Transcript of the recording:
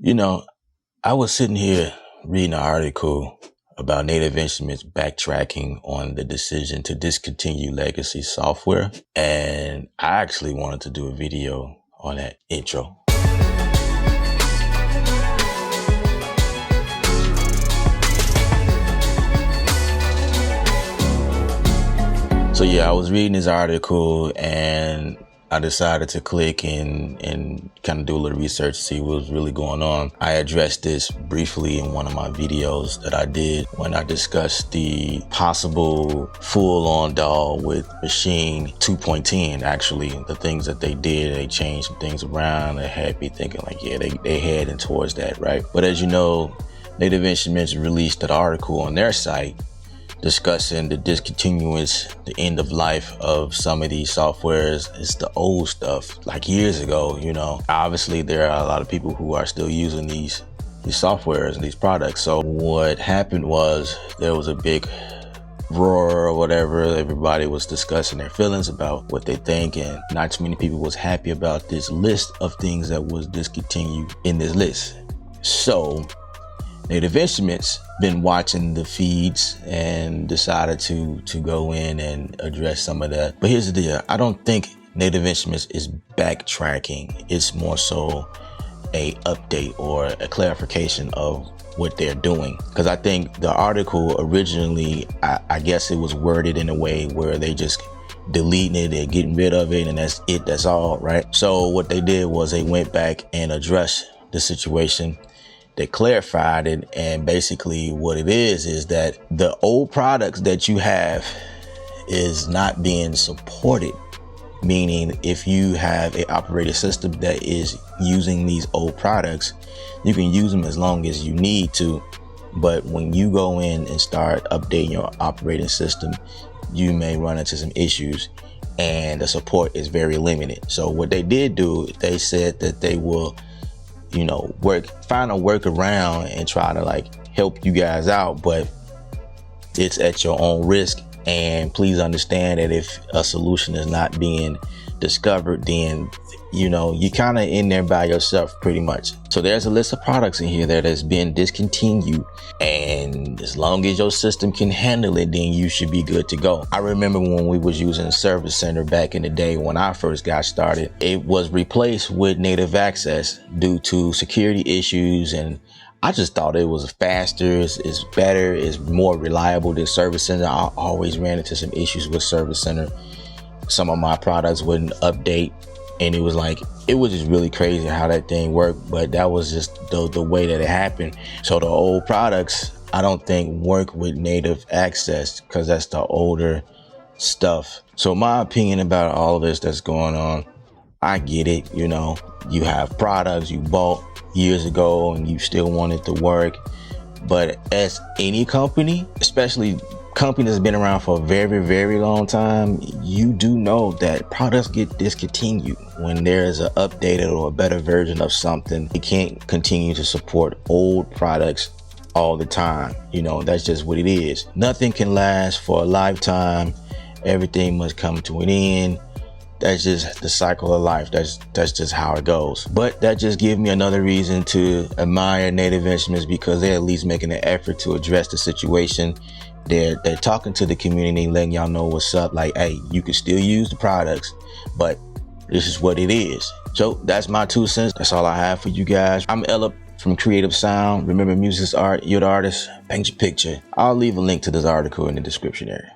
You know, I was sitting here reading an article about Native Instruments backtracking on the decision to discontinue legacy software. And I actually wanted to do a video on that intro. So yeah, I was reading this article and I decided to click and kind of do a little research to see what was really going on. I addressed this briefly in one of my videos that I did when I discussed the possible full-on DAW with Machine 2.10. Actually, the things that they did, they changed some things around. They had me thinking like, yeah, they heading towards that, right? But as you know, Native Instruments released an article on their site discussing the discontinuance, the end of life of some of these softwares. It's the old stuff, like years ago, you know. Obviously, there are a lot of people who are still using these softwares and these products. So what happened was there was a big roar or whatever. Everybody was discussing their feelings about what they think, and not too many people was happy about this list of things that was discontinued in this list. So Native Instruments been watching the feeds and decided to go in and address some of that. But here's the deal. I don't think Native Instruments is backtracking. It's more so a update or a clarification of what they're doing. Because I think the article originally, I guess it was worded in a way where they just deleting it and getting rid of it, and that's it, that's all, right? So what they did was they went back and addressed the situation. They clarified it, and basically what it is that the old products that you have is not being supported. Meaning if you have an operating system that is using these old products, you can use them as long as you need to. But when you go in and start updating your operating system, you may run into some issues and the support is very limited. So what they did do, they said that they will, you know, find a workaround and try to like help you guys out, but it's at your own risk. And please understand that if a solution is not being discovered, then, you know, you're kind of in there by yourself pretty much. So there's a list of products in here that has been discontinued, and as long as your system can handle it, then you should be good to go. I remember when we was using Service Center back in the day when I first got started, it was replaced with Native Access due to security issues, and I just thought it was faster, it's better, it's more reliable than Service Center. I always ran into some issues with Service Center. Some of my products wouldn't update, and it was just really crazy how that thing worked, but that was just the way that it happened. So the old products, I don't think work with Native Access because that's the older stuff. So my opinion about all of this that's going on, I get it, you know, you have products you bought years ago and you still want it to work. But as any company, especially companies that's been around for a very, very long time, you do know that products get discontinued when there's an updated or a better version of something. You can't continue to support old products all the time. You know, that's just what it is. Nothing can last for a lifetime. Everything must come to an end. That's just the cycle of life. That's just how it goes. But that just gives me another reason to admire Native Instruments, because they're at least making an effort to address the situation. They're talking to the community, letting y'all know what's up. Like, hey, you can still use the products, but this is what it is. So that's my 2 cents. That's all I have for you guys. I'm Ella from Creative Sound. Remember, music's art. You're the artist. Paint your picture. I'll leave a link to this article in the description area.